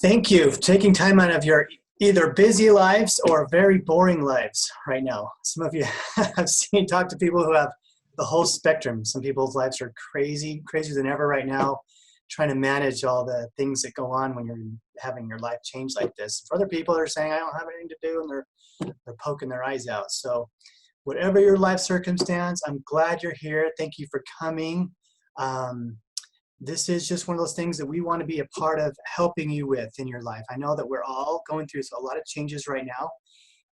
Thank you for taking time out of your either busy lives or very boring lives right now. Some of you have seen, talk to people who have the whole spectrum. Some people's lives are crazy, crazier than ever right now, trying to manage all the things that go on when you're having your life change like this. For other people, they're saying, I don't have anything to do, and they're poking their eyes out. So whatever your life circumstance, I'm glad you're here. Thank you for coming. This is just one of those things that we want to be a part of helping you with in your life. I know that we're all going through a lot of changes right now.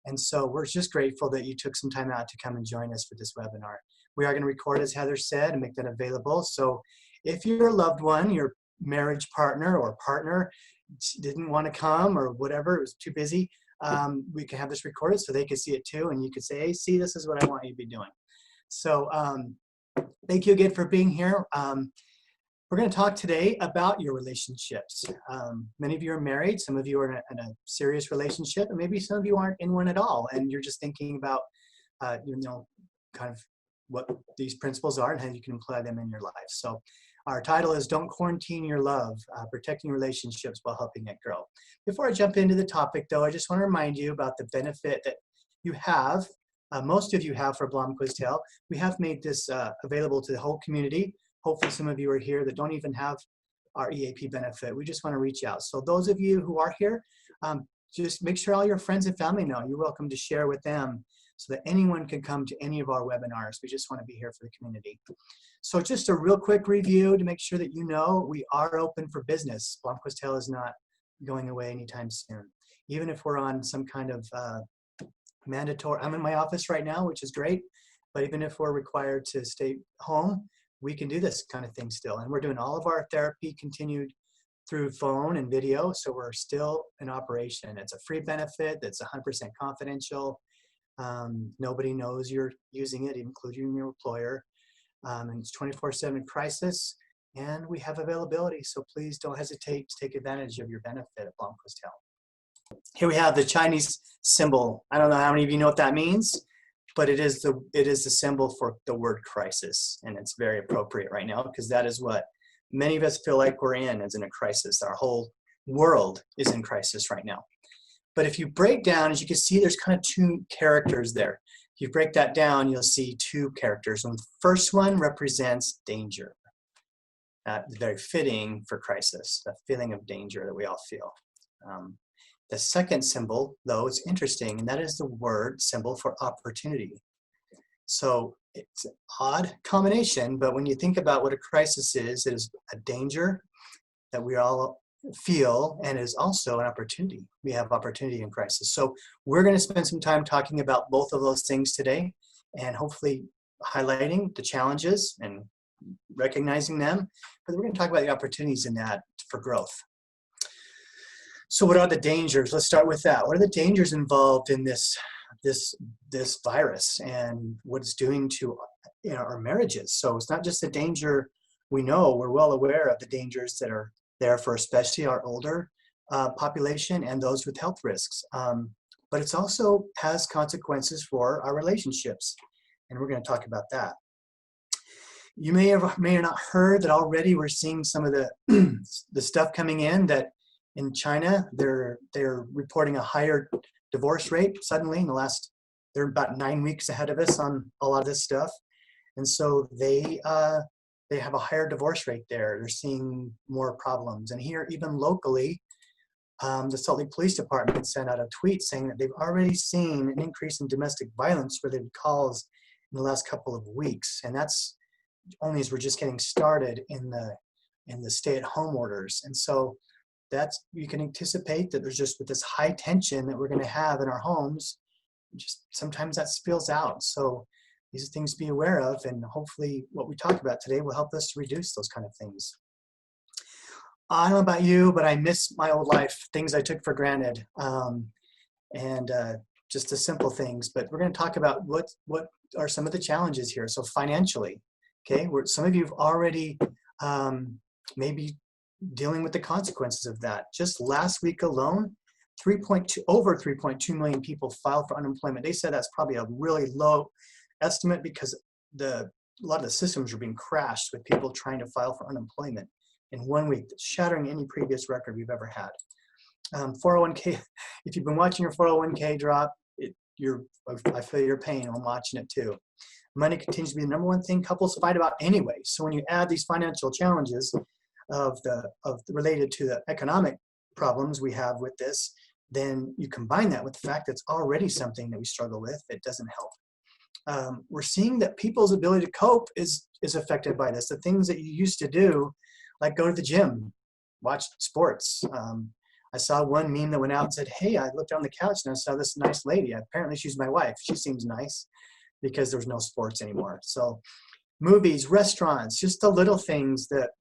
And so we're just grateful that you took some time out to come and join us for this webinar. We are going to record, as Heather said, and make that available. So if your loved one, your marriage partner or partner didn't want to come or whatever, it was too busy, we can have this recorded so they can see it too. And you can say, hey, see, this is what I want you to be doing. So thank you again for being here. We're going to talk today about your relationships. Many of you are married, some of you are in a serious relationship, and maybe some of you aren't in one at all, and you're just thinking about, kind of what these principles are and how you can apply them in your life. So our title is Don't Quarantine Your Love, Protecting Relationships While Helping It Grow. Before I jump into the topic, though, I just want to remind you about the benefit that you have, most of you have for Blomquist Tale. We have made this available to the whole community. Hopefully some of you are here that don't even have our EAP benefit. We just want to reach out. So those of you who are here, just make sure all your friends and family know. You're welcome to share with them so that anyone can come to any of our webinars. We just want to be here for the community. So just a real quick review to make sure that you know we are open for business. Blomquist Tale is not going away anytime soon. Even if we're on some kind of mandatory, I'm in my office right now, which is great, but even if we're required to stay home, we can do this kind of thing still. And we're doing all of our therapy continued through phone and video, so we're still in operation. It's a free benefit that's 100% confidential. Nobody knows you're using it, including your employer. And it's 24/7 crisis, and we have availability, so please don't hesitate to take advantage of your benefit at Blomquist Health. Here we have the Chinese symbol. I don't know how many of you know what that means, but it is the symbol for the word crisis, and it's very appropriate right now because that is what many of us feel like we're in, as in a crisis. Our whole world is in crisis right now. But if you break down, as you can see, there's kind of two characters there. If you break that down, you'll see two characters. And the first one represents danger. Very fitting for crisis, the feeling of danger that we all feel. The second symbol, though, is interesting, and that is the word symbol for opportunity. So it's an odd combination, but when you think about what a crisis is, it is a danger that we all feel, and is also an opportunity. We have opportunity in crisis. So we're going to spend some time talking about both of those things today, and hopefully highlighting the challenges and recognizing them, but we're going to talk about the opportunities in that for growth. So what are the dangers? Let's start with that. What are the dangers involved in this virus and what it's doing to our marriages? So it's not just the danger we know. We're well aware of the dangers that are there for especially our older population and those with health risks. But it also has consequences for our relationships, and we're going to talk about that. You may have not heard that already we're seeing some of the stuff coming in that in China, they're reporting a higher divorce rate suddenly in the last, they're about 9 weeks ahead of us on a lot of this stuff. And so they have a higher divorce rate there. They're seeing more problems. And here, even locally, the Salt Lake Police Department sent out a tweet saying that they've already seen an increase in domestic violence related calls in the last couple of weeks. And that's only as we're just getting started in the stay-at-home orders. And so that's, you can anticipate that there's just with this high tension that we're going to have in our homes, just sometimes that spills out. So these are things to be aware of, and hopefully what we talk about today will help us to reduce those kind of things. I don't know about you, but I miss my old life, things I took for granted, and just the simple things. But we're going to talk about what are some of the challenges here. So financially, okay, some of you have already maybe dealing with the consequences of that. Just last week alone, over 3.2 million people filed for unemployment. They said that's probably a really low estimate because a lot of the systems are being crashed with people trying to file for unemployment. in 1 week, shattering any previous record we've ever had. 401k, if you've been watching your 401k drop, I feel your pain. I'm watching it too. Money continues to be the #1 thing couples fight about anyway. So when you add these financial challenges related to the economic problems we have with this, then you combine that with the fact that it's already something that we struggle with. It doesn't help. We're seeing that people's ability to cope is affected by this. The things that you used to do, like go to the gym, watch sports. I saw one meme that went out and said, hey, I looked on the couch and I saw this nice lady. Apparently she's my wife. She seems nice, because there's no sports anymore. So movies, restaurants, just the little things that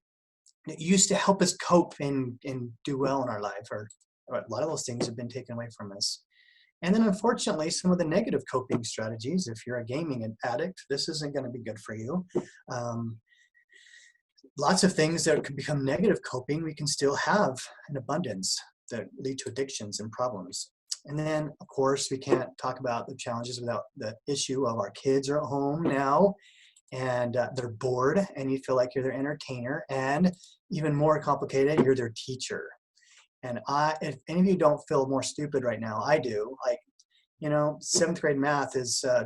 used to help us cope and do well in our life, or a lot of those things have been taken away from us. And then unfortunately, some of the negative coping strategies, if you're a gaming addict, this isn't going to be good for you. Lots of things that could become negative coping, we can still have in abundance that lead to addictions and problems. And then, of course, we can't talk about the challenges without the issue of our kids are at home now, and they're bored, and you feel like you're their entertainer, and even more complicated, you're their teacher. And if any of you don't feel more stupid right now, I do. Like, 7th grade math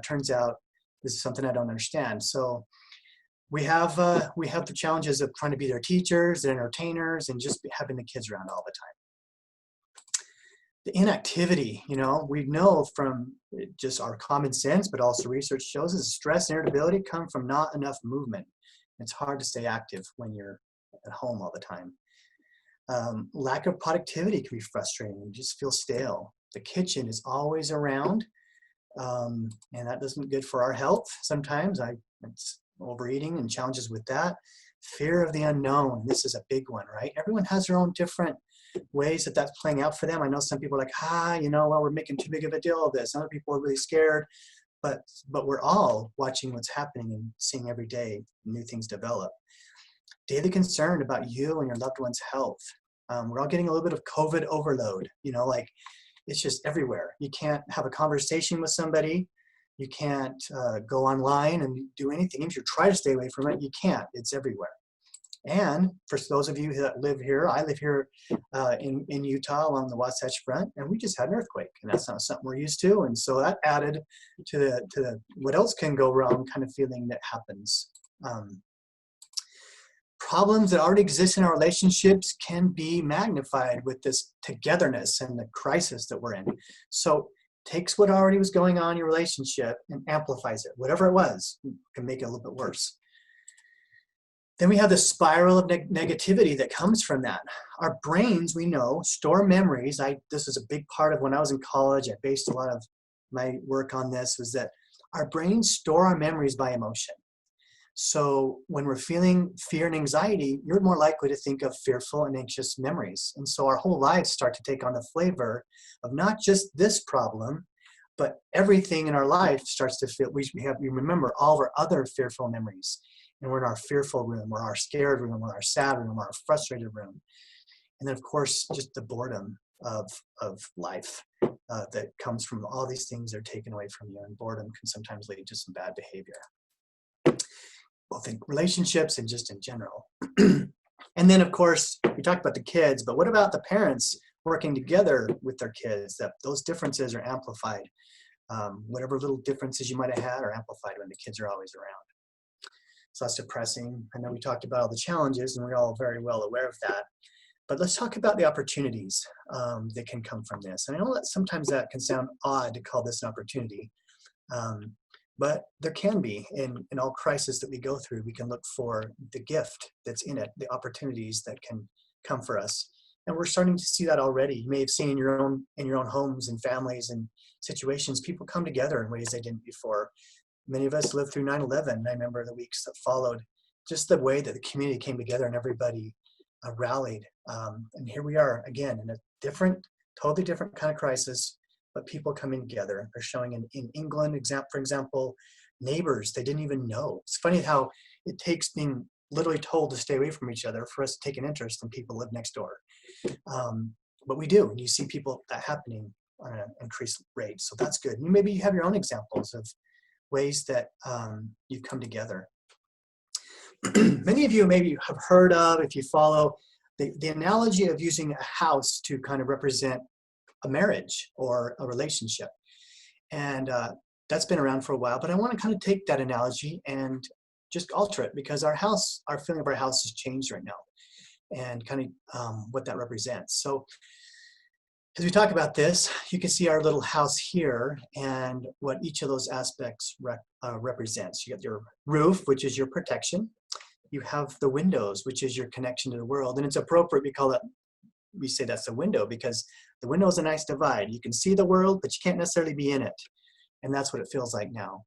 turns out is something I don't understand. So we have the challenges of trying to be their teachers, their entertainers, and just having the kids around all the time. The inactivity, we know from just our common sense, but also research shows us stress and irritability come from not enough movement. It's hard to stay active when you're at home all the time. Lack of productivity can be frustrating. You just feel stale. The kitchen is always around, and that isn't good for our health. Sometimes it's overeating and challenges with that. Fear of the unknown. This is a big one, right? Everyone has their own different ways that that's playing out for them. I know some people are like, we're making too big of a deal of this. Other people are really scared, but we're all watching what's happening and seeing every day new things develop. Daily concern about you and your loved one's health. We're all getting a little bit of COVID overload, it's just everywhere. You can't have a conversation with somebody. You can't go online and do anything. If you try to stay away from it, you can't. It's everywhere. And for those of you that live here, I live here in Utah along the Wasatch Front, and we just had an earthquake, and that's not something we're used to. And so that added to the what else can go wrong kind of feeling that happens. Problems that already exist in our relationships can be magnified with this togetherness and the crisis that we're in. So takes what already was going on in your relationship and amplifies it. Whatever it was, can make it a little bit worse. Then we have the spiral of negativity that comes from that. Our brains, we know, store memories. This is a big part of when I was in college. I based a lot of my work on this, was that our brains store our memories by emotion. So when we're feeling fear and anxiety, you're more likely to think of fearful and anxious memories. And so our whole lives start to take on the flavor of not just this problem, but everything in our life starts to feel, we remember all of our other fearful memories. And we're in our fearful room, or our scared room, or our sad room, or our frustrated room. And then, of course, just the boredom of life that comes from all these things that are taken away from you. And boredom can sometimes lead to some bad behavior, both in relationships and just in general. And then, of course, we talked about the kids, but what about the parents working together with their kids? That those differences are amplified. Whatever little differences you might have had are amplified when the kids are always around. So that's depressing. I know we talked about all the challenges, and we're all very well aware of that. But let's talk about the opportunities that can come from this. And I know that sometimes that can sound odd to call this an opportunity, but there can be. In all crises that we go through, we can look for the gift that's in it, the opportunities that can come for us. And we're starting to see that already. You may have seen in your own homes and families and situations, people come together in ways they didn't before. Many of us lived through 9/11. I remember the weeks that followed, just the way that the community came together and everybody rallied. And here we are again in a totally different kind of crisis, but people coming together. They're showing in England, for example, neighbors they didn't even know. It's funny how it takes being literally told to stay away from each other for us to take an interest in people live next door. But we do, and you see that happening on an increased rate. So that's good. Maybe you have your own examples of ways that you've come together. Many of you maybe have heard of, if you follow, the analogy of using a house to kind of represent a marriage or a relationship. And that's been around for a while, but I want to kind of take that analogy and just alter it, because our feeling of our house has changed right now, and kind of what that represents. So as we talk about this, you can see our little house here and what each of those aspects represents. You got your roof, which is your protection. You have the windows, which is your connection to the world. And it's appropriate we say that's the window, because the window is a nice divide. You can see the world, but you can't necessarily be in it. And that's what it feels like now.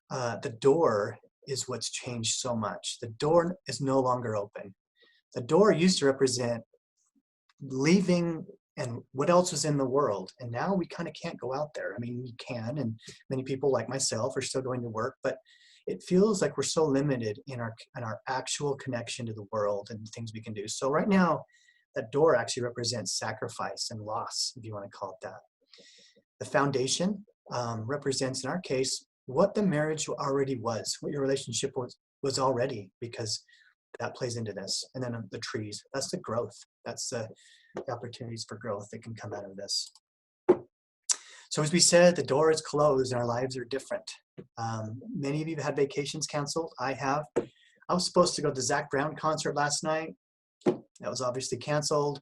The door is what's changed so much. The door is no longer open. The door used to represent leaving and what else was in the world. And now we kind of can't go out there. I mean, we can, and many people like myself are still going to work, but it feels like we're so limited in our actual connection to the world and things we can do. So right now, that door actually represents sacrifice and loss, if you want to call it that. The foundation represents, in our case, what the marriage already was, what your relationship was already, because that plays into this. And then the trees, that's the growth. That's the opportunities for growth that can come out of this. So as we said, the door is closed and our lives are different. Many of you have had vacations canceled. I have. I was supposed to go to the Zach Brown concert last night. That was obviously canceled.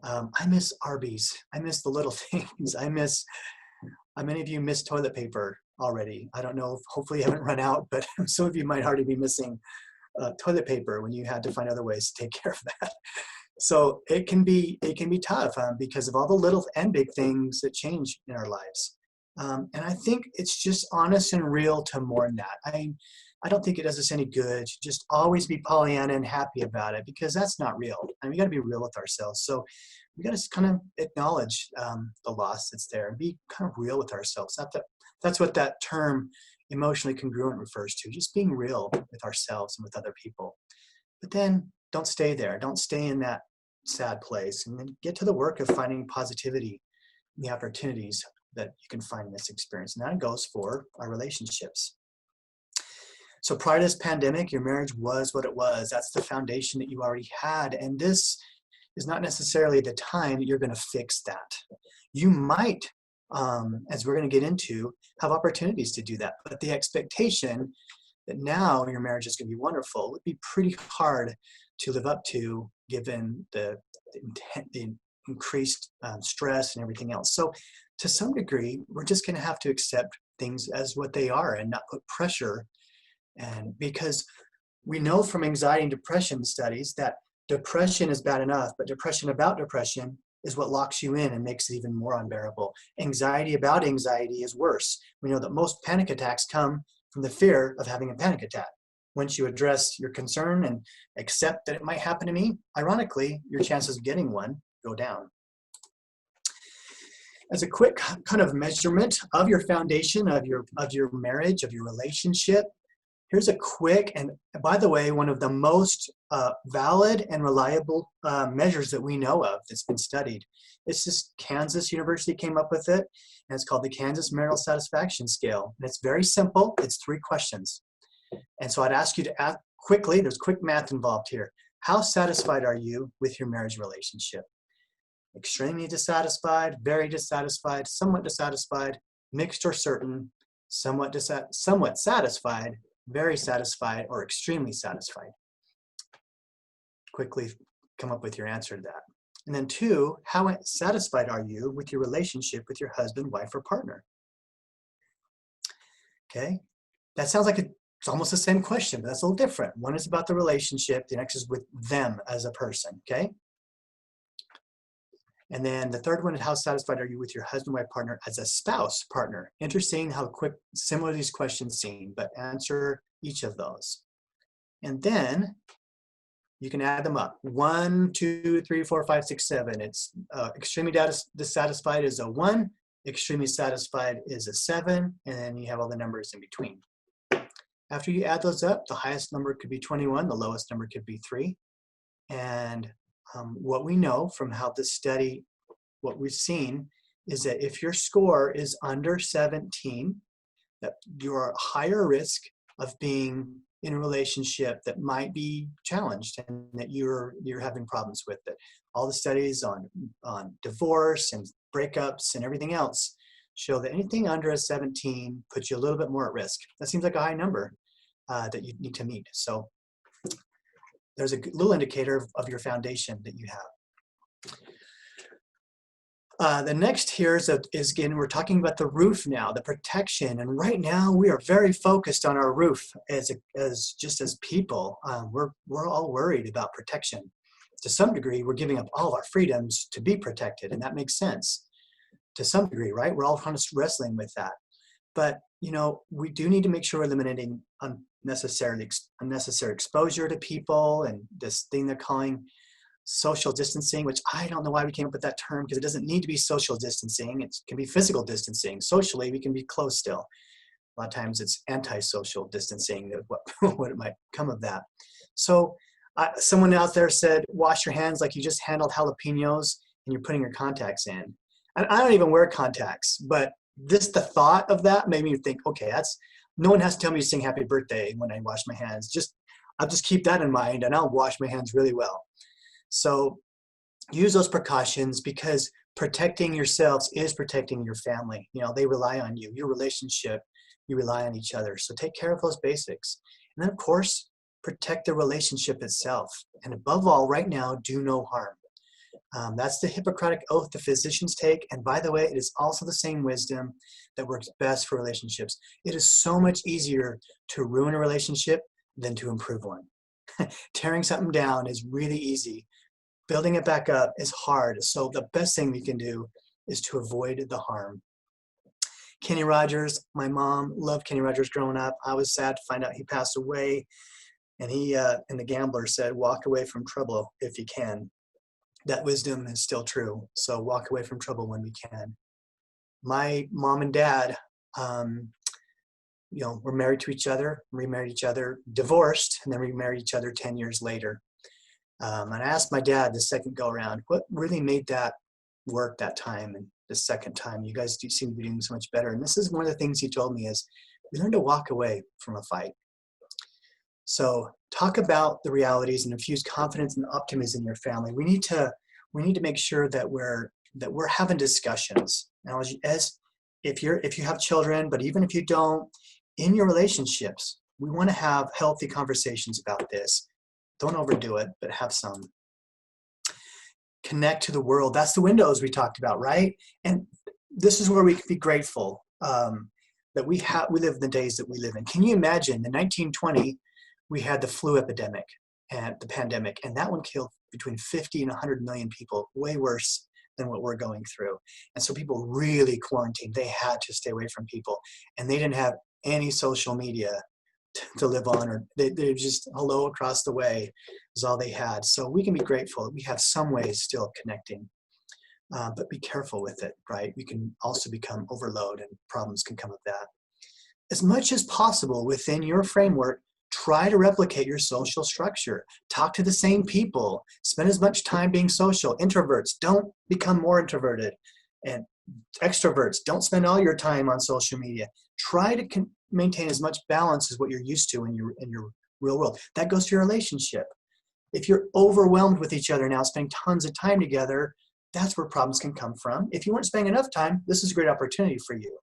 I miss Arby's. I miss the little things. Many of you miss toilet paper already. I don't know, hopefully you haven't run out, but some of you might already be missing toilet paper when you had to find other ways to take care of that. So it can be tough because of all the little and big things that change in our lives. And I think it's just honest and real to mourn that. I don't think it does us any good to just always be Pollyanna and happy about it, because that's not real. And we got to be real with ourselves. So we got to kind of acknowledge the loss that's there and be kind of real with ourselves. That's what that term emotionally congruent refers to, just being real with ourselves and with other people. But then don't stay there. Don't stay in that sad place, and then get to the work of finding positivity in the opportunities that you can find in this experience. And that goes for our relationships. So prior to this pandemic, your marriage was what it was. That's the foundation that you already had. And this is not necessarily the time that you're going to fix that. You might, as we're going to get into, have opportunities to do that. But the expectation that now your marriage is going to be wonderful would be pretty hard to live up to, given the increased stress and everything else. So to some degree, we're just going to have to accept things as what they are and not put pressure. And because we know from anxiety and depression studies that depression is bad enough, but depression about depression is what locks you in and makes it even more unbearable. Anxiety about anxiety is worse. We know that most panic attacks come from the fear of having a panic attack. Once you address your concern and accept that it might happen to me, ironically, your chances of getting one go down. As a quick kind of measurement of your foundation, of your marriage, of your relationship, here's a quick, and by the way, one of the most valid and reliable measures that we know of that's been studied. It's just Kansas University came up with it, and it's called the Kansas Marital Satisfaction Scale. And it's very simple. It's 3 questions. And so I'd ask you to ask quickly, there's quick math involved here. How satisfied are you with your marriage relationship? Extremely dissatisfied, very dissatisfied, somewhat dissatisfied, mixed or certain, somewhat satisfied, very satisfied, or extremely satisfied. Quickly come up with your answer to that. And then 2, how satisfied are you with your relationship with your husband, wife, or partner? Okay, that sounds like it's almost the same question, but that's a little different. One is about the relationship, the next is with them as a person, okay? And then the third one is how satisfied are you with your husband, wife, partner as a spouse, partner? Interesting how similar these questions seem, but answer each of those. And then you can add them up. 1, 2, 3, 4, 5, 6, 7. It's extremely dissatisfied is a 1, extremely satisfied is a 7, and then you have all the numbers in between. After you add those up, the highest number could be 21, the lowest number could be 3. And what we know from how this study, what we've seen, is that if your score is under 17, that you're higher risk of being in a relationship that might be challenged and that you're having problems with it. All the studies on divorce and breakups and everything else show that anything under a 17 puts you a little bit more at risk. That seems like a high number that you need to meet. So there's a little indicator of your foundation that you have. The next here is again, we're talking about the roof now, the protection. And right now we are very focused on our roof as people. We're all worried about protection. To some degree, we're giving up all of our freedoms to be protected, and that makes sense to some degree, right? We're all kind of wrestling with that. But, we do need to make sure we're eliminating unnecessary exposure to people and this thing they're calling social distancing, which I don't know why we came up with that term, because it doesn't need to be social distancing. It can be physical distancing. Socially, we can be close still. A lot of times it's anti-social distancing, what it might come of that. So someone out there said, wash your hands like you just handled jalapenos and you're putting your contacts in. And I don't even wear contacts, but the thought of that made me think, okay, no one has to tell me to sing happy birthday when I wash my hands. I'll just keep that in mind and I'll wash my hands really well. So use those precautions, because protecting yourselves is protecting your family. They rely on you, your relationship, you rely on each other. So take care of those basics. And then of course, protect the relationship itself. And above all, right now, do no harm. That's the Hippocratic oath the physicians take. And by the way, it is also the same wisdom that works best for relationships. It is so much easier to ruin a relationship than to improve one. Tearing something down is really easy. Building it back up is hard. So the best thing we can do is to avoid the harm. Kenny Rogers, my mom loved Kenny Rogers growing up. I was sad to find out he passed away. And he and the Gambler said, walk away from trouble if you can. That wisdom is still true. So walk away from trouble when we can. My mom and dad, were married to each other, remarried each other, divorced, and then remarried each other 10 years later. And I asked my dad the second go around, what really made that work that time? And the second time, you guys do seem to be doing so much better. And this is one of the things he told me is, we learn to walk away from a fight. So talk about the realities and infuse confidence and optimism in your family. We need to make sure that we're having discussions. Now, if you have children, but even if you don't, in your relationships, we want to have healthy conversations about this. Don't overdo it, but have some. Connect to the world. That's the windows we talked about, right? And this is where we can be grateful that we live in the days that we live in. Can you imagine in 1920, we had the flu epidemic and the pandemic, and that one killed between 50 and 100 million people, way worse than what we're going through. And so people really quarantined. They had to stay away from people, and they didn't have any social media to live on, or they're just hello across the way is all they had. So we can be grateful that we have some ways still of connecting, but be careful with it, right? We can also become overload and problems can come of that. As much as possible within your framework, try to replicate your social structure. Talk to the same people. Spend as much time being social. Introverts, don't become more introverted. And extroverts, don't spend all your time on social media. Try to maintain as much balance as what you're used to in your real world. That goes to your relationship. If you're overwhelmed with each other now, spending tons of time together, that's where problems can come from. If you weren't spending enough time, this is a great opportunity for you.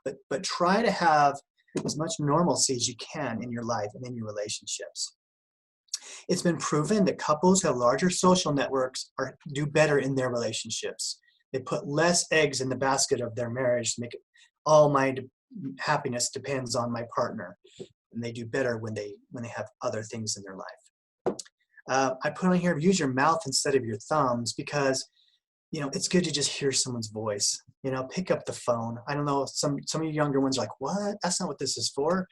But try to have as much normalcy as you can in your life and in your relationships. It's been proven that couples who have larger social networks do better in their relationships. They put less eggs in the basket of their marriage to make it all my happiness depends on my partner. And they do better when they have other things in their life. I put on here, use your mouth instead of your thumbs, because it's good to just hear someone's voice. Pick up the phone. I don't know, some of you younger ones are like, what? That's not what this is for.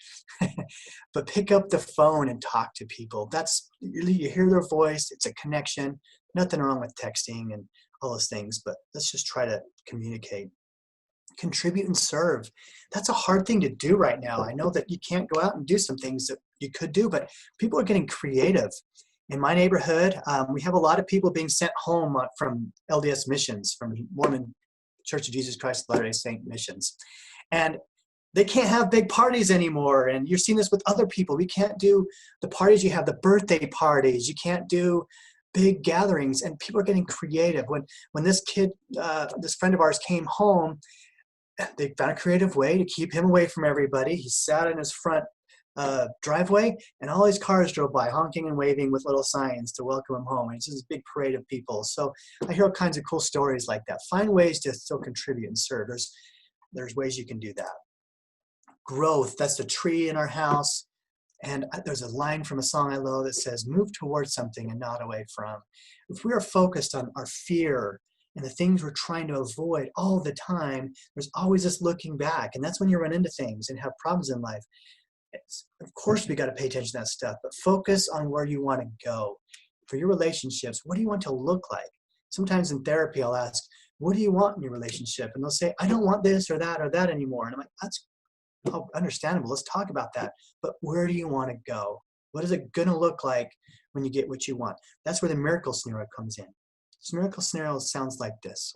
But pick up the phone and talk to people. You hear their voice. It's a connection. Nothing wrong with texting and all those things, but let's just try to communicate. Contribute and serve. That's a hard thing to do right now. I know that you can't go out and do some things that you could do, but people are getting creative. In my neighborhood, we have a lot of people being sent home from LDS missions, from Mormon Church of Jesus Christ of Latter-day Saint missions. And they can't have big parties anymore. And you're seeing this with other people. We can't do the parties you have, the birthday parties. You can't do big gatherings. And people are getting creative. When this kid, this friend of ours came home, they found a creative way to keep him away from everybody. He sat in his front driveway, and all these cars drove by, honking and waving with little signs to welcome him home. And it's just this big parade of people. So I hear all kinds of cool stories like that. Find ways to still contribute and serve. There's ways you can do that. Growth, that's the tree in our house. And there's a line from a song I love that says, move towards something and not away from. If we are focused on our fear and the things we're trying to avoid all the time, there's always this looking back. And that's when you run into things and have problems in life. Of course, we got to pay attention to that stuff, but focus on where you want to go. For your relationships, what do you want to look like? Sometimes in therapy, I'll ask, what do you want in your relationship? And they'll say, I don't want this or that anymore. And I'm like, that's understandable. Let's talk about that. But where do you want to go? What is it going to look like when you get what you want? That's where the miracle scenario comes in. This miracle scenario sounds like this.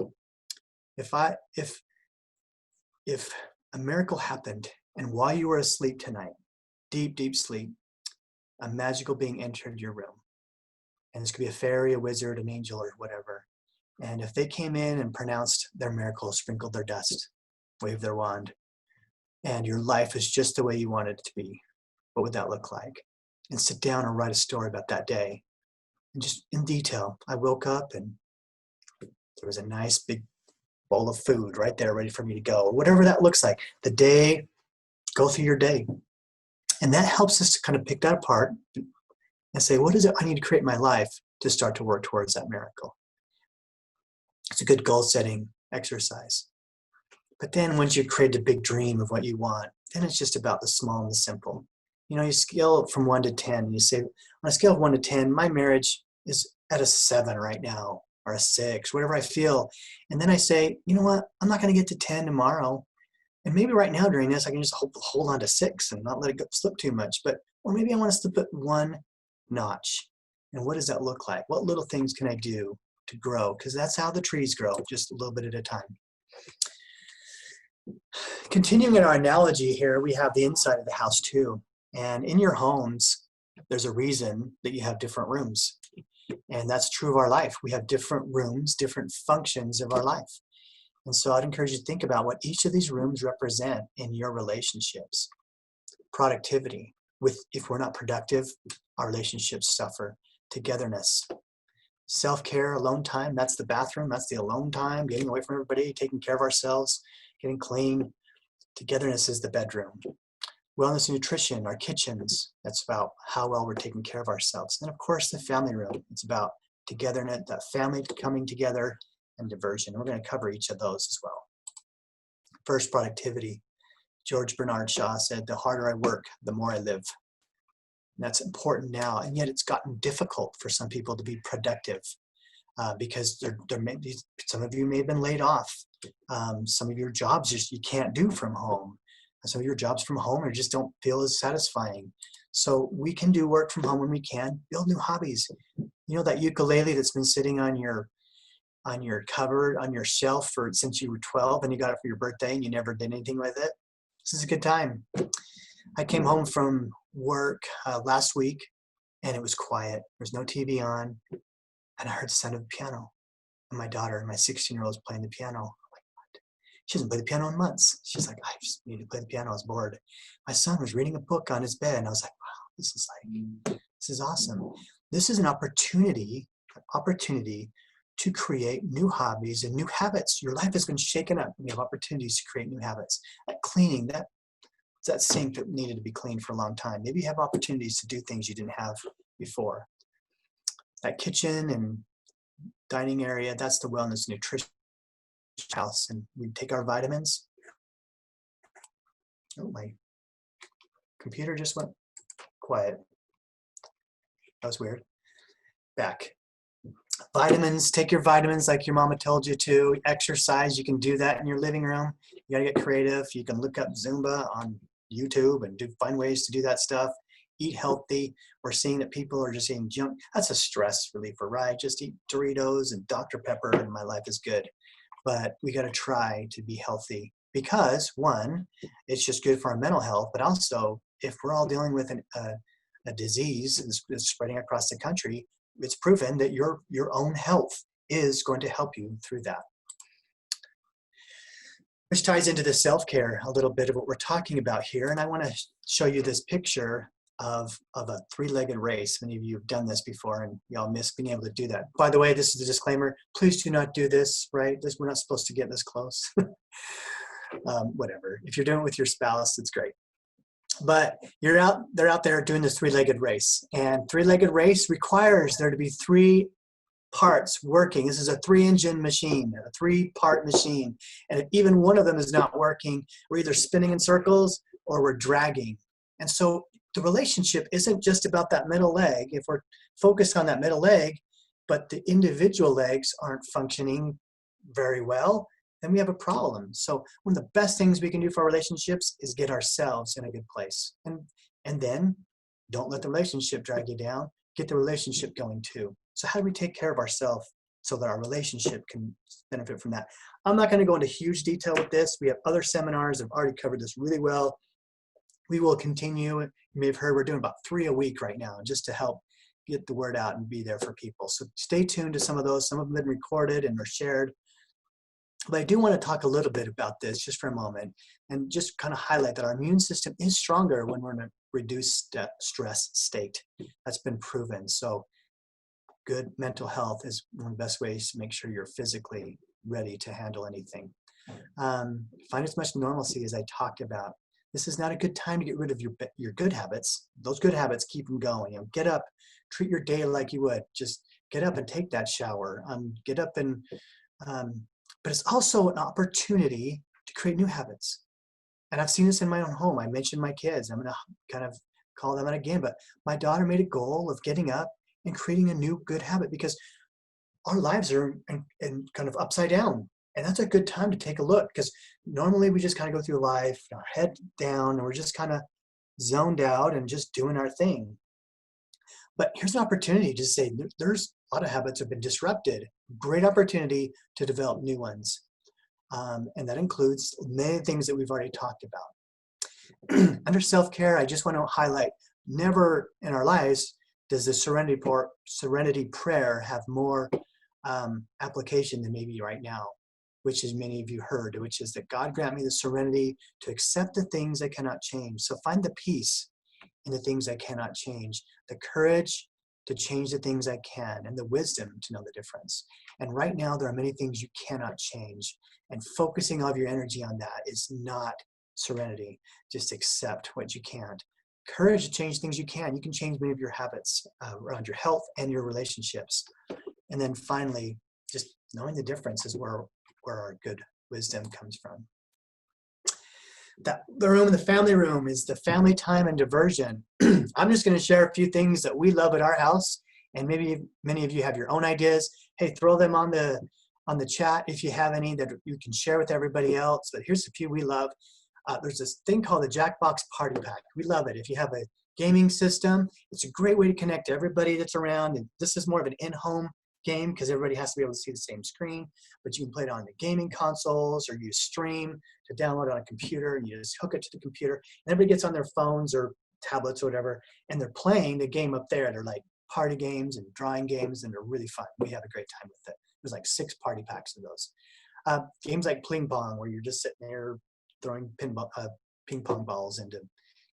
If a miracle happened and while you were asleep tonight, deep sleep, a magical being entered your room. And this could be a fairy, a wizard, an angel, or whatever. And if they came in and pronounced their miracle, sprinkled their dust, waved their wand, and your life is just the way you wanted it to be, what would that look like? And sit down and write a story about that day. And just in detail, I woke up and there was a nice big bowl of food right there ready for me to go, or whatever that looks like. The day, go through your day. And that helps us to kind of pick that apart and say, what is it I need to create in my life to start to work towards that miracle? It's a good goal setting exercise. But then once you create a big dream of what you want, then it's just about the small and the simple. You know, you scale from 1 to 10, and you say, on a scale of 1 to 10, my marriage is at a 7 right now, or a 6, whatever I feel. And then I say, you know what, I'm not going to get to 10 tomorrow. And maybe right now during this, I can just hold on to 6 and not let it slip too much. Or maybe I want to slip it 1 notch. And what does that look like? What little things can I do to grow? Because that's how the trees grow, just a little bit at a time. Continuing in our analogy here, we have the inside of the house too. And in your homes, there's a reason that you have different rooms. And that's true of our life. We have different rooms, different functions of our life. And so I'd encourage you to think about what each of these rooms represent in your relationships. Productivity. If we're not productive, our relationships suffer. Togetherness. Self-care, alone time, that's the bathroom, that's the alone time, getting away from everybody, taking care of ourselves, getting clean. Togetherness is the bedroom. Wellness and nutrition, our kitchens, that's about how well we're taking care of ourselves. And of course, the family room, it's about togetherness, that family coming together, and diversion. We're going to cover each of those as well. First, productivity. George Bernard Shaw said, the harder I work, the more I live. And that's important now, and yet it's gotten difficult for some people to be productive because some of you may have been laid off. Some of your jobs you can't do from home. Some of your jobs from home just don't feel as satisfying. So we can do work from home when we can. Build new hobbies. You know that ukulele that's been sitting on your cupboard, on your shelf since you were 12, and you got it for your birthday and you never did anything with it? This is a good time. I came home from work last week and it was quiet. There's no TV on, and I heard the sound of the piano. And my daughter, my 16-year-old, is playing the piano. I'm like, what? She hasn't played the piano in months. She's like, I just need to play the piano. I was bored. My son was reading a book on his bed, and I was like, wow, this is awesome. This is an opportunity to create new hobbies and new habits. Your life has been shaken up, and you have opportunities to create new habits. Like cleaning, that sink that needed to be cleaned for a long time. Maybe you have opportunities to do things you didn't have before. That kitchen and dining area, that's the wellness and nutrition house. And we take our vitamins. Oh, my computer just went quiet. That was weird. Back. Vitamins, take your vitamins like your mama told you to. Exercise, you can do that in your living room. You gotta get creative. You can look up Zumba on YouTube and find ways to do that stuff. Eat healthy. We're seeing that people are just eating junk. That's a stress reliever, right? Just eat Doritos and Dr. Pepper and my life is good. But we gotta try to be healthy because one, it's just good for our mental health, but also if we're all dealing with a disease that's spreading across the country, it's proven that your own health is going to help you through that. Which ties into the self-care, a little bit of what we're talking about here. And I want to show you this picture of a three-legged race. Many of you have done this before and y'all miss being able to do that. By the way, this is a disclaimer. Please do not do this, right? We're not supposed to get this close. Whatever. If you're doing it with your spouse, it's great. But they're out there doing this three-legged race. And three-legged race requires there to be three parts working. This is a three-engine machine, a three-part machine. And if even one of them is not working, we're either spinning in circles or we're dragging. And so the relationship isn't just about that middle leg. If we're focused on that middle leg, but the individual legs aren't functioning very well, then we have a problem. So one of the best things we can do for our relationships is get ourselves in a good place. And then don't let the relationship drag you down. Get the relationship going too. So how do we take care of ourselves so that our relationship can benefit from that? I'm not going to go into huge detail with this. We have other seminars that have already covered this really well. We will continue. You may have heard we're doing about 3 a week right now just to help get the word out and be there for people. So stay tuned to some of those. Some of them have been recorded and are shared. But I do want to talk a little bit about this just for a moment and just kind of highlight that our immune system is stronger when we're in a reduced stress state. That's been proven. So good mental health is one of the best ways to make sure you're physically ready to handle anything. Find as much normalcy as I talked about. This is not a good time to get rid of your good habits. Those good habits, keep them going. Get up, treat your day like you would. Just get up and take that shower. Get up and, but it's also an opportunity to create new habits. And I've seen this in my own home. I mentioned my kids. I'm gonna kind of call them out again, but my daughter made a goal of getting up and creating a new good habit because our lives are in kind of upside down. And that's a good time to take a look because normally we just kind of go through life, our head down, and we're just kind of zoned out and just doing our thing. But here's an opportunity to say there's a lot of habits have been disrupted. Great opportunity to develop new ones. And that includes many things that we've already talked about. Under self-care, I just want to highlight, never in our lives does the serenity prayer have more application than maybe right now, which is many of you heard, which is that God grant me the serenity to accept the things I cannot change. So find the peace in the things I cannot change, the courage to change the things I can, and the wisdom to know the difference. And right now, there are many things you cannot change. And focusing all of your energy on that is not serenity. Just accept what you can't. Courage to change things you can. You can change many of your habits around your health and your relationships. And then finally, just knowing the difference is where our good wisdom comes from. The room in the family room is the family time and diversion. I'm just going to share a few things that we love at our house, and maybe many of you have your own ideas. Hey, throw them on the chat if you have any that you can share with everybody else. But here's a few we love. There's this thing called the Jackbox Party Pack. We love it. If you have a gaming system, it's a great way to connect everybody that's around. And this is more of an in-home game because everybody has to be able to see the same screen, but you can play it on the gaming consoles or use Stream to download it on a computer, and you just hook it to the computer, and everybody gets on their phones or tablets or whatever, and they're playing the game up there. They're like party games and drawing games, and they're really fun. We have a great time with it. There's like 6 party packs of those. Games like ping pong, where you're just sitting there throwing ping pong balls into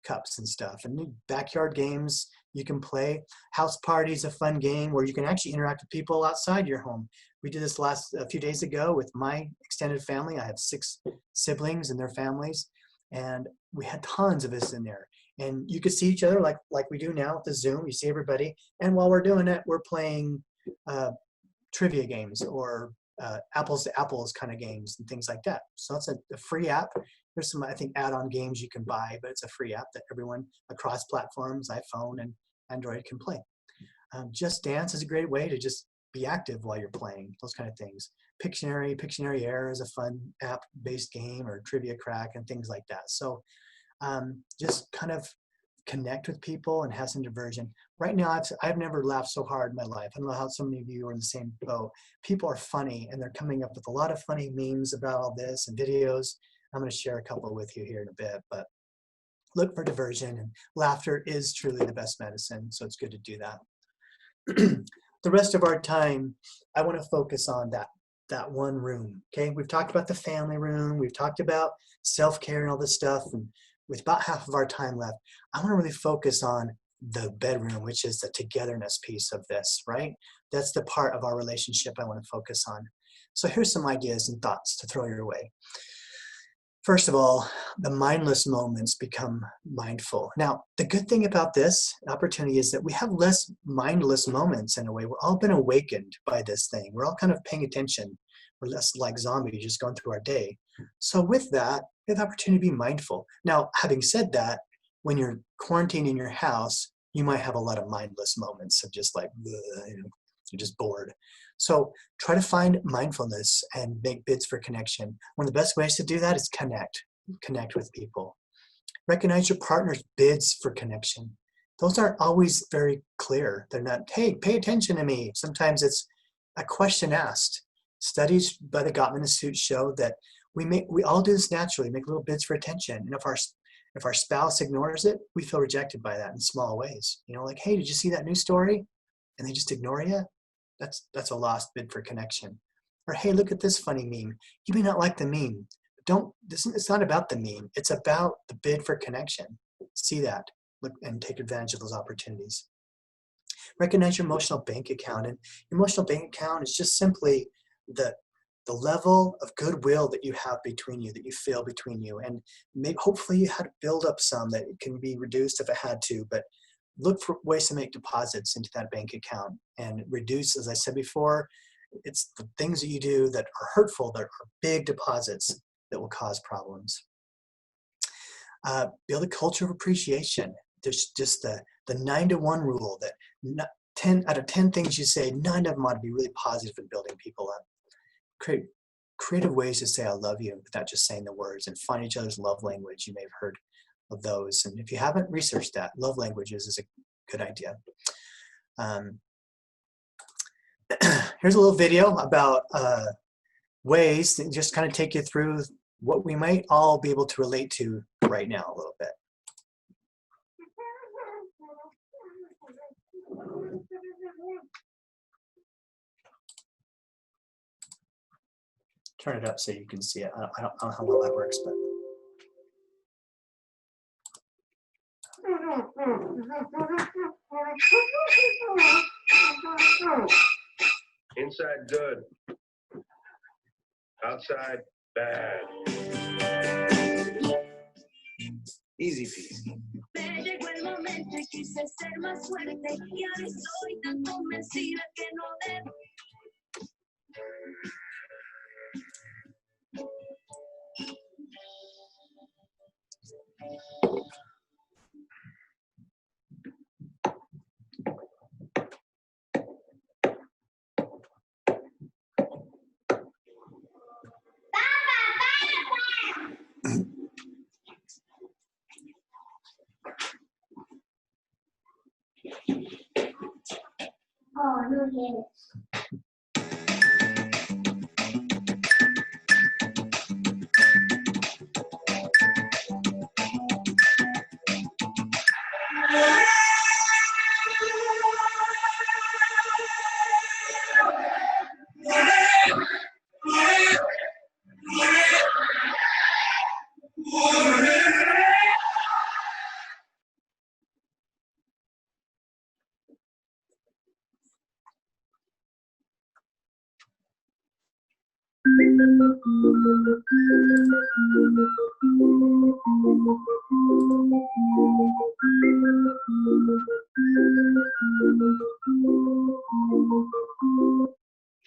cups and stuff, and new backyard games you can play. House party is a fun game where you can actually interact with people outside your home. We did this a few days ago with my extended family. I have 6 siblings and their families, and we had tons of us in there. And you could see each other like we do now with the Zoom. You see everybody, and while we're doing it, we're playing trivia games or apples to apples kind of games and things like that. So that's a free app. There's some, I think, add-on games you can buy, but it's a free app that everyone across platforms, iPhone and Android, can play. Just Dance is a great way to just be active while you're playing, those kind of things. Pictionary Air is a fun app-based game, or Trivia Crack and things like that. So just kind of connect with people and have some diversion. Right now, I've never laughed so hard in my life. I don't know how so many of you are in the same boat. People are funny, and they're coming up with a lot of funny memes about all this and videos. I'm going to share a couple with you here in a bit, but look for diversion, and laughter is truly the best medicine, so it's good to do that. The rest of our time, I want to focus on that one room. Okay, we've talked about the family room, we've talked about self-care and all this stuff, and with about half of our time left, I want to really focus on the bedroom, which is the togetherness piece of this, right? That's the part of our relationship I want to focus on. So here's some ideas and thoughts to throw your way. First of all, the mindless moments become mindful. Now, the good thing about this opportunity is that we have less mindless moments in a way. We're all been awakened by this thing. We're all kind of paying attention. We're less like zombies just going through our day. So with that, we have the opportunity to be mindful. Now, having said that, when you're quarantined in your house, you might have a lot of mindless moments of just like, you're just bored. So try to find mindfulness and make bids for connection. One of the best ways to do that is connect with people. Recognize your partner's bids for connection. Those aren't always very clear. They're not, hey, pay attention to me. Sometimes it's a question asked. Studies by the Gottman Institute show that we all do this naturally, make little bids for attention. And if our spouse ignores it, we feel rejected by that in small ways. You know, like, hey, did you see that new story? And they just ignore you. That's a lost bid for connection. Or, hey, look at this funny meme. You may not like the meme. It's not about the meme. It's about the bid for connection. See that, look, and take advantage of those opportunities. Recognize your emotional bank account. And your emotional bank account is just simply the level of goodwill that you have between you, that you feel between you. And hopefully you had to build up some that it can be reduced if it had to, but look for ways to make deposits into that bank account and reduce, as I said before, it's the things that you do that are hurtful, that are big deposits that will cause problems. Build a culture of appreciation. There's just the 9-to-1 rule that 10 out of 10 things you say, 9 of them ought to be really positive in building people up. Create creative ways to say I love you without just saying the words, and find each other's love language. You may have heard of those, and if you haven't researched that, love languages is a good idea. Here's a little video about ways that just kind of take you through what we might all be able to relate to right now a little bit. Turn it up so you can see it. I don't know how well that works, but. Inside good, outside bad. Easy peasy. Me llegó el momento y quise ser más fuerte y ahora estoy tan convencida que no debo. Oh, no quieres.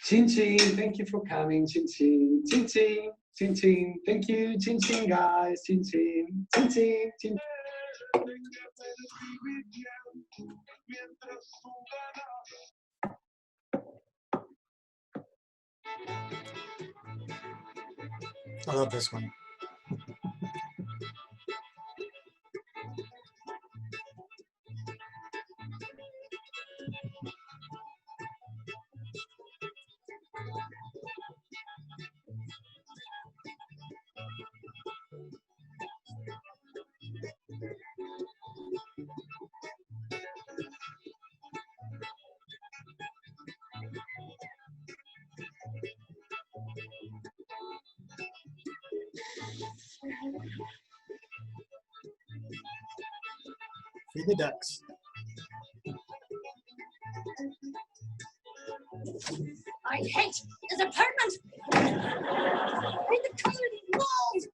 Chin Chin, thank you for coming. Chin Chin, Chin Chin, Chin Chin, thank you. Chin Chin, guys. Chin Chin, Chin Chin, Chin. I love this one. Feed the ducks. I hate this apartment. I hate the color of these walls.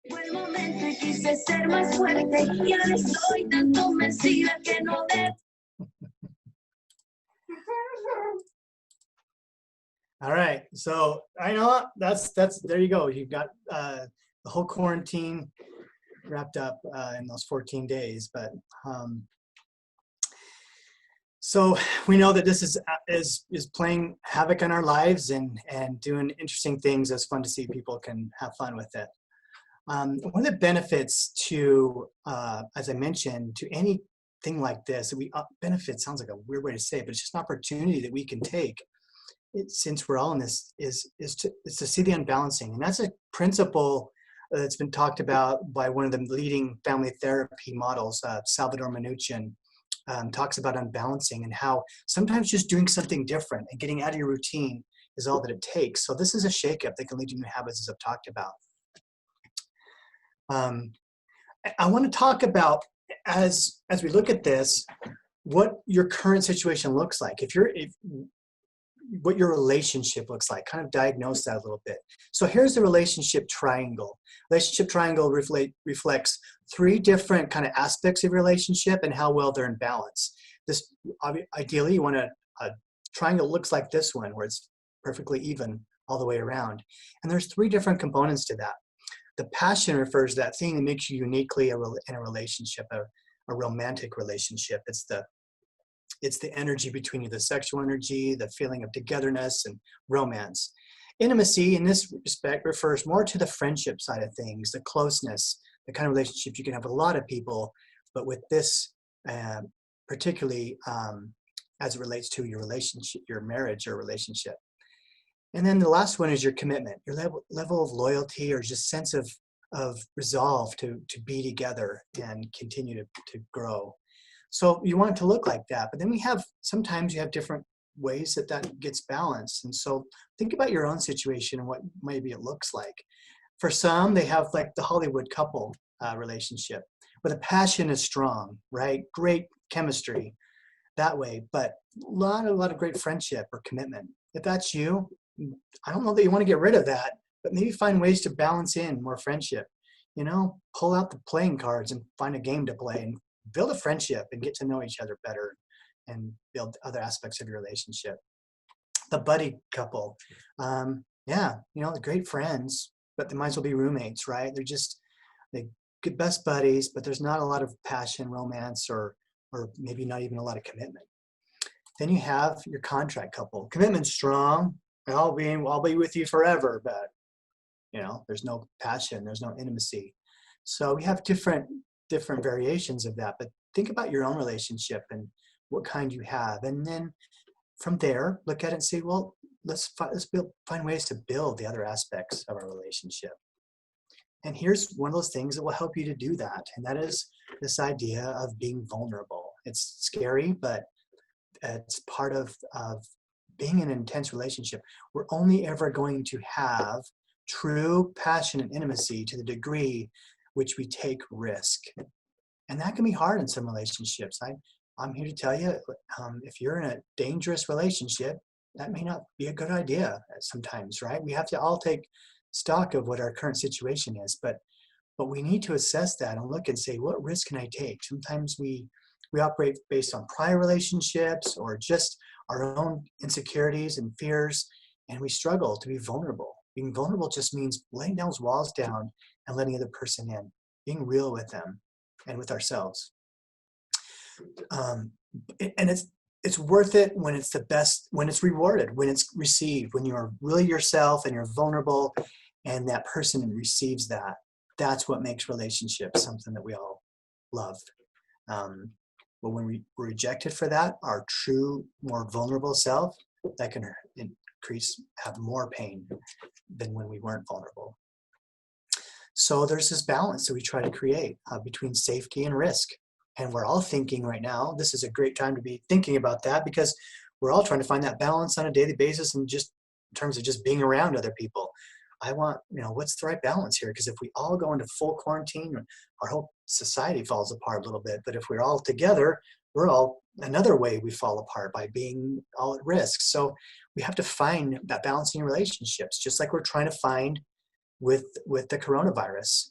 Fue el momento y quise ser más fuerte y ahora estoy tan convencida que no debo. All right, so I know that's there you go. You've got the whole quarantine wrapped up in those 14 days. But so we know that this is playing havoc on our lives and doing interesting things. It's fun to see people can have fun with it. One of the benefits to, as I mentioned, to anything like this, benefit sounds like a weird way to say it, but it's just an opportunity that we can take. Since we're all in this, is to see the unbalancing, and that's a principle that's been talked about by one of the leading family therapy models, Salvador Minuchin. Talks about unbalancing and how sometimes just doing something different and getting out of your routine is all that it takes. So this is a shakeup that can lead to new habits, as I've talked about. I want to talk about, as we look at this, what your current situation looks like. What your relationship looks like, kind of diagnose that a little bit. So here's the relationship triangle. Relationship triangle reflects three different kind of aspects of your relationship and how well they're in balance. This, ideally, you want a triangle looks like this one, where it's perfectly even all the way around. And there's three different components to that. The passion refers to that thing that makes you uniquely in a relationship, a romantic relationship. It's the energy between you, the sexual energy, the feeling of togetherness and romance. Intimacy, in this respect, refers more to the friendship side of things, the closeness, the kind of relationship you can have with a lot of people, but with this particularly as it relates to your relationship, your marriage or relationship. And then the last one is your commitment, your level of loyalty or just sense of resolve to be together and continue to grow. So you want it to look like that, but then sometimes you have different ways that gets balanced. And so think about your own situation and what maybe it looks like. For some, they have like the Hollywood couple relationship where the passion is strong, right? Great chemistry that way, but a lot of great friendship or commitment. If that's you, I don't know that you want to get rid of that, but maybe find ways to balance in more friendship. Pull out the playing cards and find a game to play and build a friendship and get to know each other better and build other aspects of your relationship. The buddy couple, they're great friends, but they might as well be roommates, right? They're good best buddies, but there's not a lot of passion, romance, or maybe not even a lot of commitment. Then you have your contract couple. Commitment's strong. I'll be with you forever, but there's no passion, there's no intimacy. So we have different variations of that, but think about your own relationship and what kind you have, and then from there look at it and say, well, let's find ways to build the other aspects of our relationship. And here's one of those things that will help you to do that, and that is this idea of being vulnerable. It's scary, but it's part of being in an intense relationship. We're only ever going to have true passion and intimacy to the degree which we take risk. And that can be hard in some relationships. I'm here to tell you, if you're in a dangerous relationship, that may not be a good idea sometimes, right? We have to all take stock of what our current situation is, but we need to assess that and look and say, what risk can I take? Sometimes we operate based on prior relationships or just our own insecurities and fears, and we struggle to be vulnerable. Being vulnerable just means laying those walls down and letting the other person in, being real with them and with ourselves. And it's worth it when it's the best, when it's rewarded, when it's received, when you're really yourself and you're vulnerable and that person receives that. That's what makes relationships something that we all love. But when we're rejected for that, our true, more vulnerable self, that can have more pain than when we weren't vulnerable. So there's this balance that we try to create between safety and risk. And we're all thinking right now, this is a great time to be thinking about that, because we're all trying to find that balance on a daily basis, and just in terms of just being around other people. I want, what's the right balance here? Because if we all go into full quarantine, our whole society falls apart a little bit. But if we're all together, we're all another way we fall apart, by being all at risk. So we have to find that balance in relationships, just like we're trying to find with the coronavirus,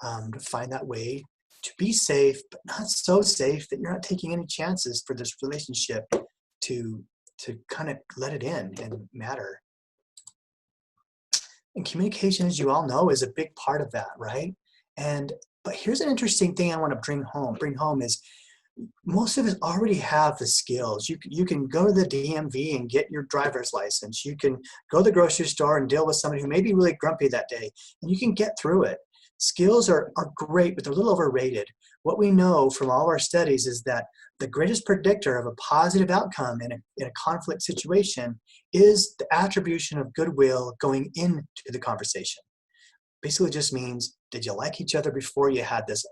to find that way to be safe, but not so safe that you're not taking any chances for this relationship to kind of let it in and matter. And communication, as you all know, is a big part of that, right? But here's an interesting thing I want to bring home is most of us already have the skills. You can go to the DMV and get your driver's license. You can go to the grocery store and deal with somebody who may be really grumpy that day, and you can get through it. Skills are great, but they're a little overrated. What we know from all our studies is that the greatest predictor of a positive outcome in a conflict situation is the attribution of goodwill going into the conversation. Basically just means, did you like each other before you had this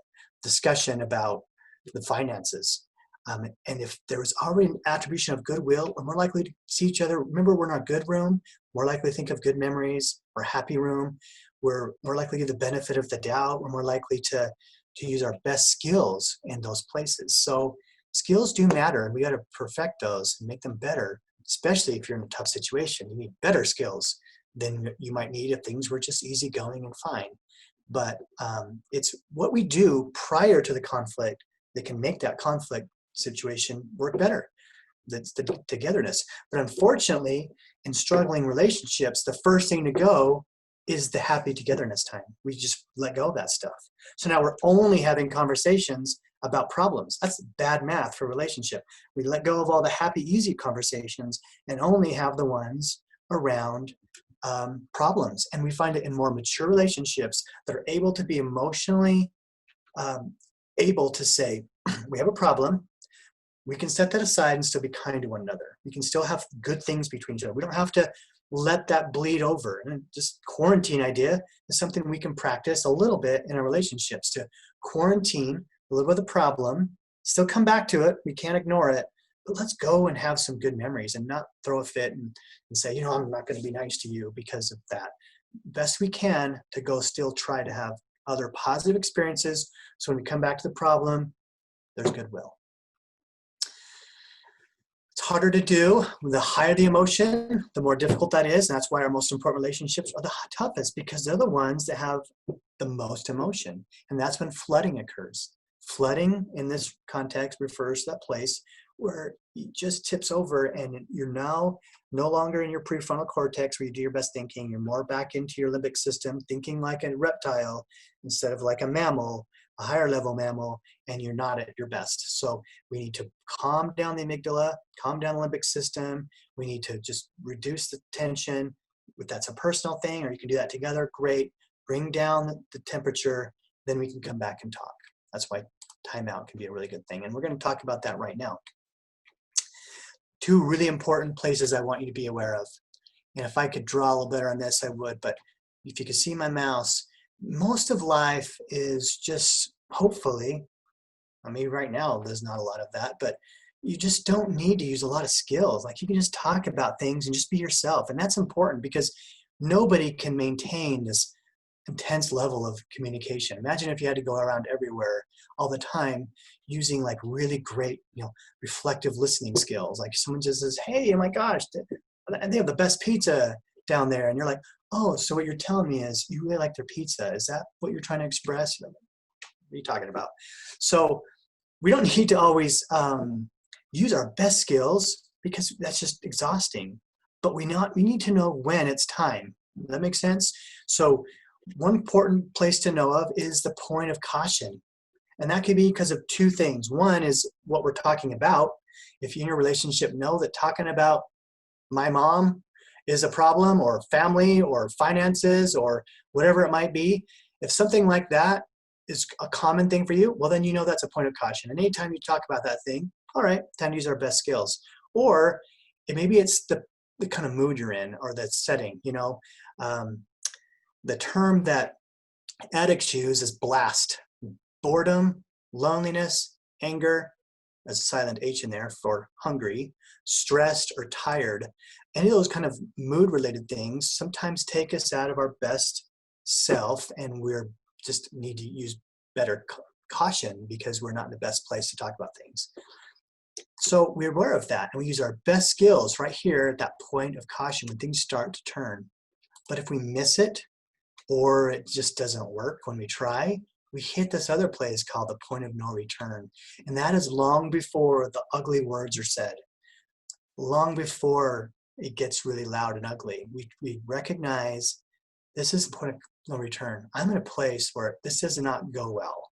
discussion about the finances? And if there was already an attribution of goodwill, we're more likely to see each other. Remember, we're in our good room, more likely to think of good memories, or happy room. We're more likely to give the benefit of the doubt. We're more likely to use our best skills in those places. So skills do matter, and we got to perfect those and make them better, especially if you're in a tough situation. You need better skills than you might need if things were just easygoing and fine. But it's what we do prior to the conflict that can make that conflict situation work better. That's the togetherness. But unfortunately, in struggling relationships, the first thing to go is the happy togetherness time. We just let go of that stuff. So now we're only having conversations about problems. That's bad math for relationship. We let go of all the happy, easy conversations and only have the ones around problems. And we find it in more mature relationships that are able to be emotionally able to say, we have a problem. We can set that aside and still be kind to one another. We can still have good things between each other. We don't have to let that bleed over. And just quarantine idea is something we can practice a little bit in our relationships, to quarantine, live with a problem, still come back to it. We can't ignore it, but let's go and have some good memories and not throw a fit and say, I'm not going to be nice to you because of that. Best we can to go still try to have other positive experiences. So when we come back to the problem, there's goodwill. It's harder to do. The higher the emotion, the more difficult that is. And that's why our most important relationships are the toughest, because they're the ones that have the most emotion. And that's when flooding occurs. Flooding in this context refers to that place where it just tips over and you're now no longer in your prefrontal cortex where you do your best thinking. You're more back into your limbic system, thinking like a reptile instead of like a mammal, a higher level mammal, and you're not at your best. So we need to calm down the amygdala, calm down the limbic system. We need to just reduce the tension. If that's a personal thing, or you can do that together, great. Bring down the temperature, then we can come back and talk. That's why timeout can be a really good thing. And we're going to talk about that right now. Two really important places I want you to be aware of. And if I could draw a little better on this, I would. But if you could see my mouse, most of life is just, hopefully, maybe right now there's not a lot of that, but you just don't need to use a lot of skills. Like, you can just talk about things and just be yourself. And that's important, because nobody can maintain this intense level of communication. Imagine if you had to go around everywhere all the time using like really great, reflective listening skills. Like someone just says, hey, oh my gosh, they have the best pizza down there. And you're like, oh, so what you're telling me is you really like their pizza. Is that what you're trying to express? What are you talking about? So we don't need to always use our best skills, because that's just exhausting. But we need to know when it's time. Does that make sense? So one important place to know of is the point of caution. And that could be because of two things. One is what we're talking about. If you in your relationship know that talking about my mom is a problem, or family, or finances, or whatever it might be, if something like that is a common thing for you, well, then you know that's a point of caution. And anytime you talk about that thing, all right, time to use our best skills. Or maybe it's the kind of mood you're in, or the setting. The term that addicts use is blast. Boredom, loneliness, anger, there's a silent H in there for hungry, stressed, or tired. Any of those kind of mood-related things sometimes take us out of our best self, and we're just need to use better caution because we're not in the best place to talk about things. So we're aware of that, and we use our best skills right here at that point of caution when things start to turn. But if we miss it, or it just doesn't work when we try, we hit this other place called the point of no return. And that is long before the ugly words are said, long before it gets really loud and ugly. We recognize this is the point of no return. I'm in a place where this does not go well.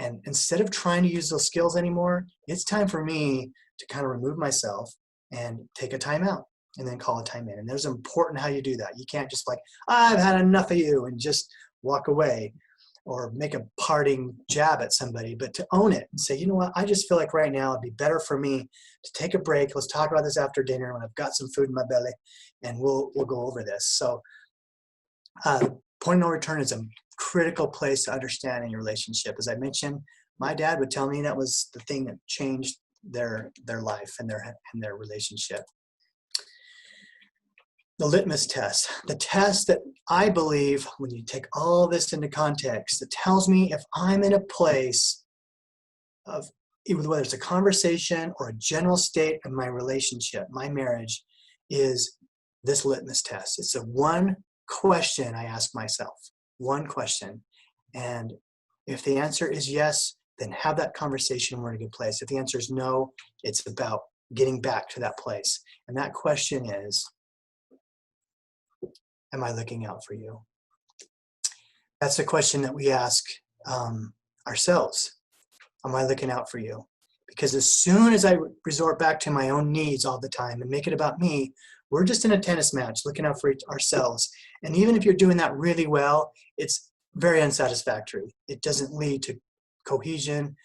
And instead of trying to use those skills anymore, it's time for me to kind of remove myself and take a time out and then call a time in. And there's important how you do that. You can't just like, I've had enough of you, and just walk away or make a parting jab at somebody, but to own it and say, you know what, I just feel like right now it'd be better for me to take a break. Let's talk about this after dinner when I've got some food in my belly, and we'll go over this. So point of no return is a critical place to understand in your relationship. As I mentioned, my dad would tell me that was the thing that changed their life and their relationship. The litmus test, the test that I believe, when you take all this into context, it tells me if I'm in a place of, whether it's a conversation or a general state of my relationship, my marriage, is this litmus test. It's a one question I ask myself, one question. And if the answer is yes, then have that conversation, we're in a good place. If the answer is no, it's about getting back to that place. And that question is, am I looking out for you? That's the question that we ask ourselves. Am I looking out for you? Because as soon as I resort back to my own needs all the time and make it about me, we're just in a tennis match looking out for ourselves. And even if you're doing that really well, it's very unsatisfactory. It doesn't lead to cohesion,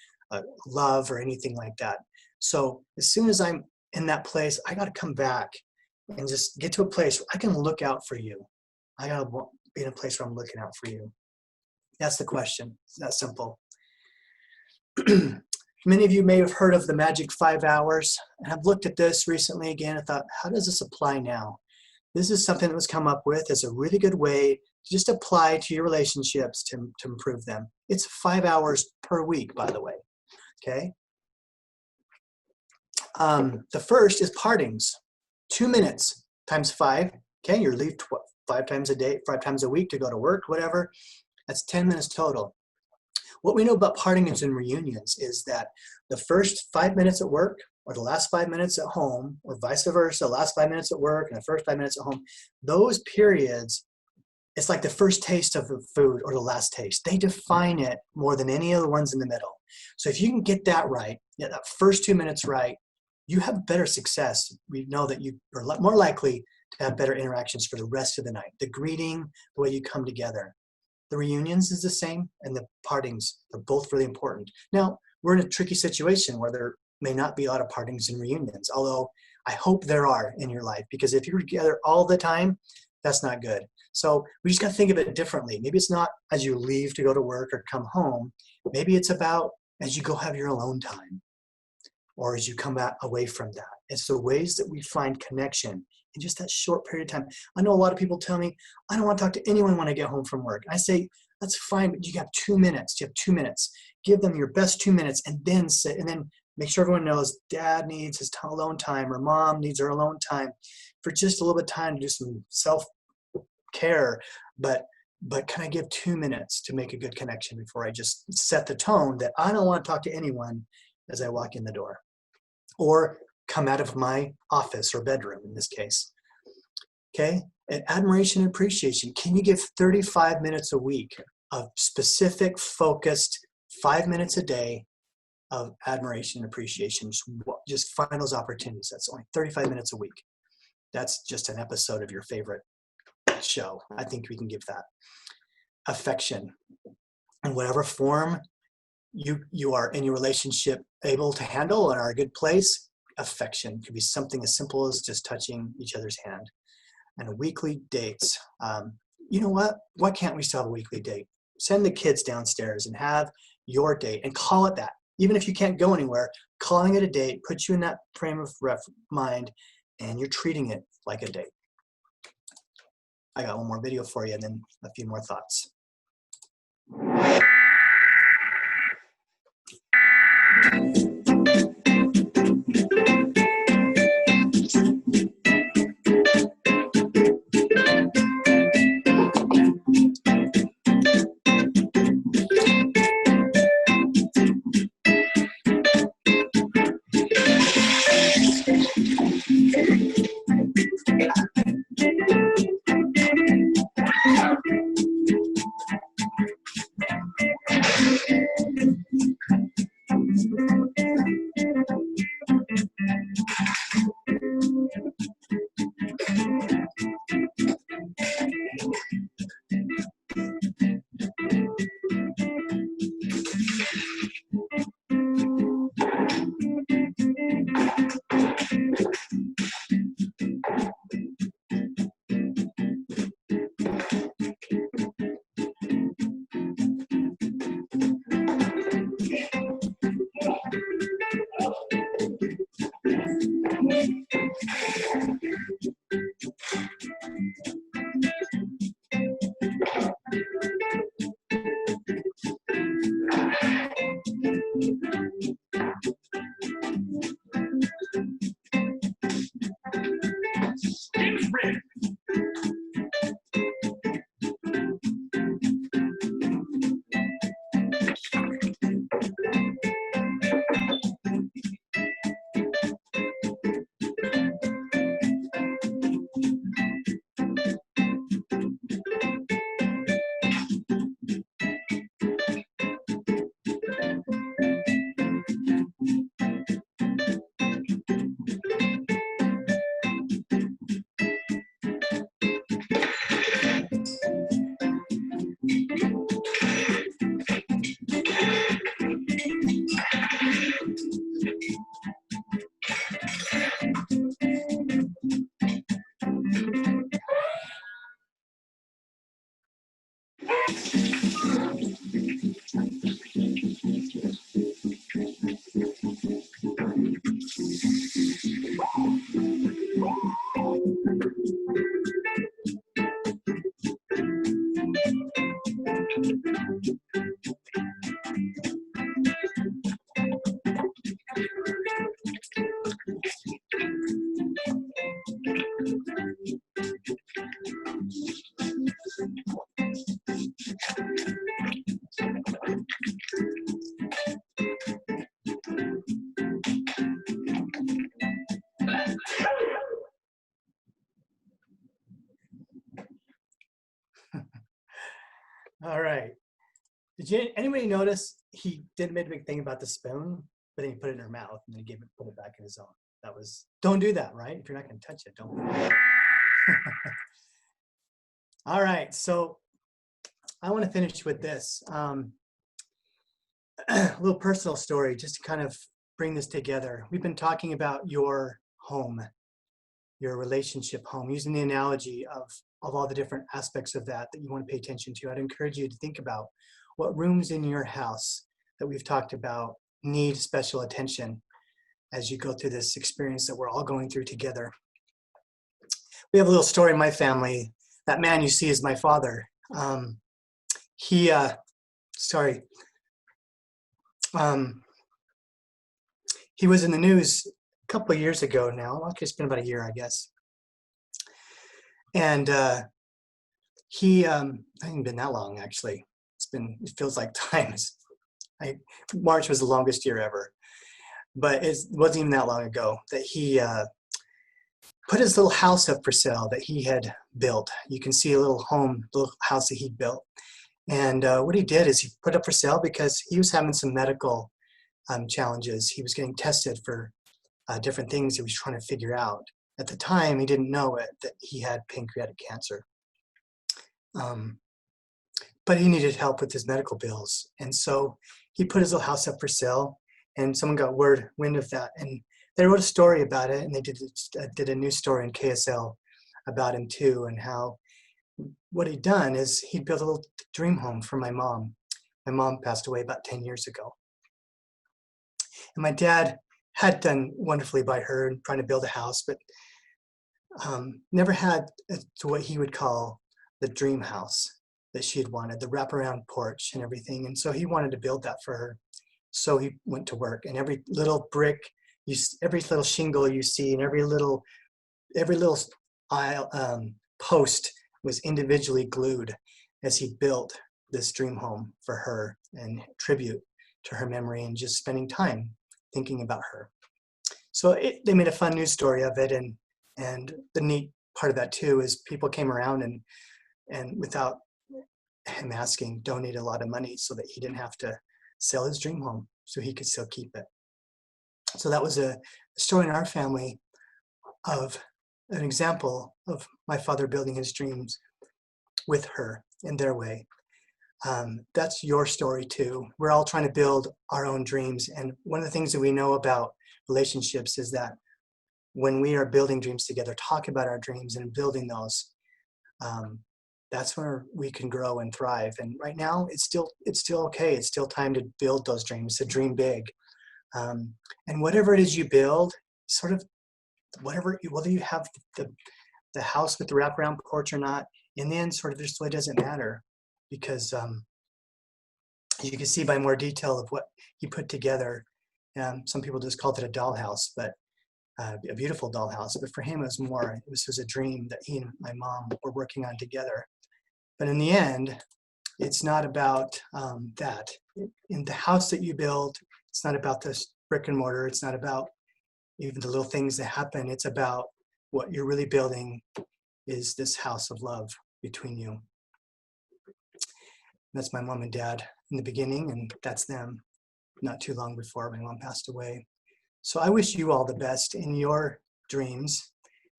love, or anything like that. So as soon as I'm in that place, I got to come back and just get to a place where I can look out for you. I got to be in a place where I'm looking out for you. That's the question. It's that simple. Many of you may have heard of the magic 5 hours. And I've looked at this recently again and thought, how does this apply now? This is something that was come up with as a really good way to just apply to your relationships to improve them. It's 5 hours per week, by the way. Okay. The first is partings. 2 minutes times 5. Okay, you leave 5 times a day, 5 times a week to go to work, whatever. That's 10 minutes total. What we know about partings and reunions is that the first 5 minutes at work, or the last 5 minutes at home, or vice versa, the last 5 minutes at work and the first 5 minutes at home, those periods, it's like the first taste of the food or the last taste. They define it more than any of the ones in the middle. So if you can get that right, get that first 2 minutes right, you have better success. We know that you are more likely to have better interactions for the rest of the night. The greeting, the way you come together. The reunions is the same, and the partings are both really important. Now, we're in a tricky situation where there may not be a lot of partings and reunions, although I hope there are in your life, because if you're together all the time, that's not good. So we just got to think of it differently. Maybe it's not as you leave to go to work or come home. Maybe it's about as you go have your alone time, or as you come away from that. It's the ways that we find connection in just that short period of time. I know a lot of people tell me, I don't want to talk to anyone when I get home from work. I say, that's fine, but you have 2 minutes. You have 2 minutes. Give them your best 2 minutes, and then sit, and then make sure everyone knows dad needs his alone time, or mom needs her alone time for just a little bit of time to do some self-care. But can I give 2 minutes to make a good connection before I just set the tone that I don't want to talk to anyone as I walk in the door, or come out of my office or bedroom in this case. Okay, and admiration and appreciation. Can you give 35 minutes a week of specific, focused, 5 minutes a day of admiration and appreciation. Just find those opportunities. That's only 35 minutes a week. That's just an episode of your favorite show. I think we can give that. Affection, in whatever form you are in your relationship able to handle and are a good place. Affection could be something as simple as just touching each other's hand. And weekly dates. You know what? Why can't we still have a weekly date? Send the kids downstairs and have your date and call it that. Even if you can't go anywhere, calling it a date puts you in that frame of mind, and you're treating it like a date. I got one more video for you and then a few more thoughts. All right. Did anybody notice he didn't make a big thing about the spoon, but then he put it in her mouth and then put it back in his own? Don't do that, right? If you're not going to touch it, don't. All right. So I want to finish with this. A little personal story just to kind of bring this together. We've been talking about your home, your relationship home, using the analogy of all the different aspects of that you want to pay attention to. I'd encourage you to think about what rooms in your house that we've talked about need special attention as you go through this experience that we're all going through together. We have a little story in my family. That man you see is my father. He was in the news a couple of years ago now. Actually, it's been about a year, I guess. And he hasn't been that long, actually. It feels like times. March was the longest year ever. But it wasn't even that long ago that he put his little house up for sale that he had built. You can see a little house that he built. And what he did is he put up for sale because he was having some medical challenges. He was getting tested for different things he was trying to figure out. At the time, he didn't know it, that he had pancreatic cancer. But he needed help with his medical bills. And so he put his little house up for sale, and someone got wind of that. And they wrote a story about it, and they did a news story in KSL about him too, and how what he'd done is he built a little dream home for my mom. My mom passed away about 10 years ago. And my dad had done wonderfully by her in trying to build a house, but never had to what he would call the dream house that she had wanted, the wraparound porch and everything. And so he wanted to build that for her. So he went to work, and every little brick, every little shingle you see, and every little post was individually glued as he built this dream home for her and tribute to her memory, and just spending time thinking about her. So they made a fun news story of it, and the neat part of that too is people came around and without him asking, donate a lot of money so that he didn't have to sell his dream home, so he could still keep it. So that was a story in our family of an example of my father building his dreams with her in their way. That's your story too. We're all trying to build our own dreams. And one of the things that we know about relationships is that when we are building dreams together, talk about our dreams and building those, that's where we can grow and thrive. And right now, it's still okay. It's still time to build those dreams, to dream big. And whatever it is you build, sort of whether you have the house with the wraparound porch or not, in the end, sort of just really doesn't matter, because you can see by more detail of what he put together. Some people just called it a dollhouse, but a beautiful dollhouse. But for him, it was a dream that he and my mom were working on together. But in the end, it's not about that. In the house that you build, it's not about this brick and mortar. It's not about even the little things that happen. It's about what you're really building is this house of love between you. That's my mom and dad in the beginning, and that's them not too long before my mom passed away. So I wish you all the best in your dreams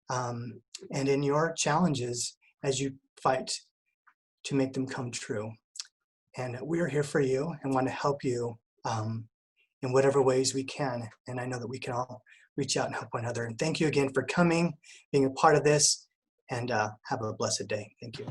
and in your challenges as you fight to make them come true. And we're here for you and want to help you in whatever ways we can. And I know that we can all reach out and help one another. And thank you again for coming, being a part of this, and have a blessed day. Thank you.